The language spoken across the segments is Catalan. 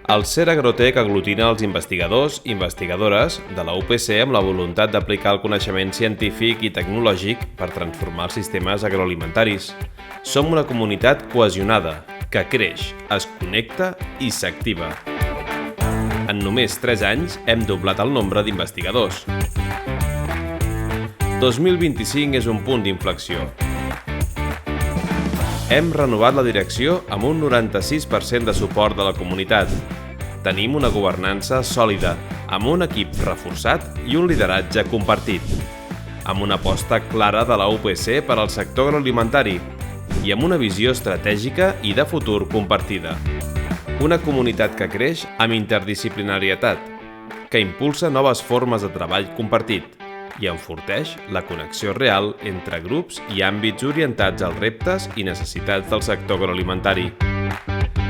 El CER Agrotec aglutina els investigadors i investigadores de la UPC amb la voluntat d'aplicar el coneixement científic i tecnològic per transformar els sistemes agroalimentaris. Som una comunitat cohesionada, que creix, es connecta i s'activa. En només 3 anys hem doblat el nombre d'investigadors. 2025 és un punt d'inflexió. Hem renovat la direcció amb un 96% de suport de la comunitat. Tenim una governança sòlida, amb un equip reforçat i un lideratge compartit. Amb una aposta clara de la UPC per al sector agroalimentari i amb una visió estratègica i de futur compartida. Una comunitat que creix amb interdisciplinarietat, que impulsa noves formes de treball compartit i enforteix la connexió real entre grups i àmbits orientats als reptes i necessitats del sector agroalimentari.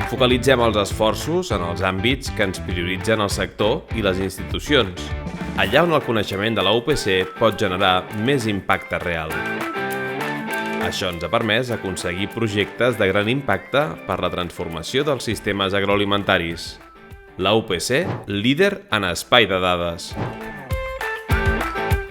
Focalitzem els esforços en els àmbits que ens prioritzen el sector i les institucions, allà on el coneixement de la UPC pot generar més impacte real. Això ens ha permès aconseguir projectes de gran impacte per la transformació dels sistemes agroalimentaris. La UPC, líder en espai de dades.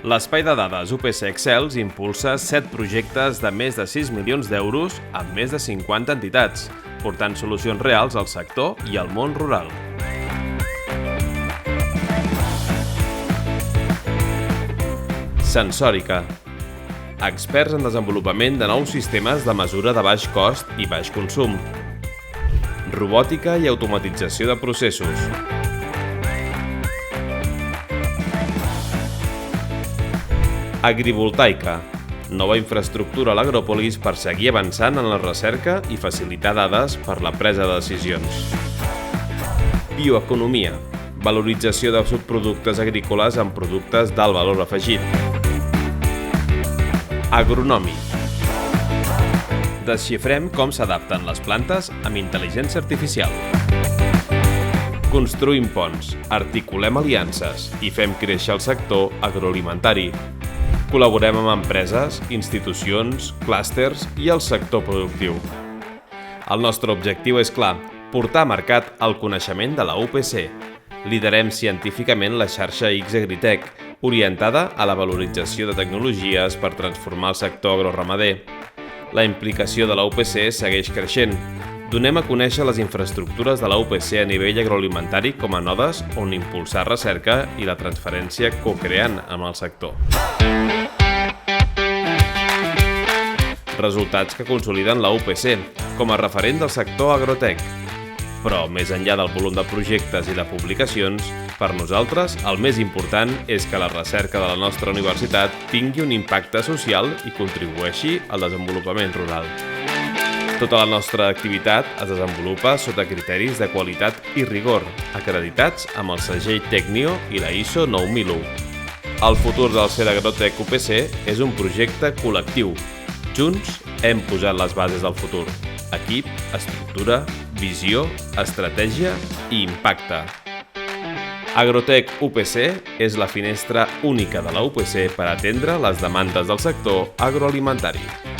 L'Espai de Dades UPC Excels impulsa 7 projectes de més de 6 milions d'euros amb més de 50 entitats, portant solucions reals al sector i al món rural. Sensòrica. Experts en desenvolupament de nous sistemes de mesura de baix cost i baix consum. Robòtica i automatització de processos. Agrivoltaica, nova infraestructura a l'Agròpolis per seguir avançant en la recerca i facilitar dades per la presa de decisions. Bioeconomia, valorització de subproductes agrícoles en productes d'alt valor afegit. Agronòmic. Desxifrem com s'adapten les plantes amb intel·ligència artificial. Construïm ponts, articulem aliances i fem créixer el sector agroalimentari. Col·laborem amb empreses, institucions, clústers i el sector productiu. El nostre objectiu és clar, portar a mercat el coneixement de la UPC. Liderem científicament la xarxa X-Agritech, orientada a la valorització de tecnologies per transformar el sector agroramader. La implicació de la UPC segueix creixent. Donem a conèixer les infraestructures de la UPC a nivell agroalimentari com a nodes on impulsar recerca i la transferència co-creant amb el sector. Resultats que consoliden la UPC com a referent del sector agrotec. Però, més enllà del volum de projectes i de publicacions, per nosaltres el més important és que la recerca de la nostra universitat tingui un impacte social i contribueixi al desenvolupament rural. Tota la nostra activitat es desenvolupa sota criteris de qualitat i rigor, acreditats amb el segell Tecnio i la ISO 9001. El futur del CER Agrotec UPC és un projecte col·lectiu. Junts hem posat les bases del futur. Equip, estructura, visió, estratègia i impacte. Agrotec UPC és la finestra única de la UPC per atendre les demandes del sector agroalimentari.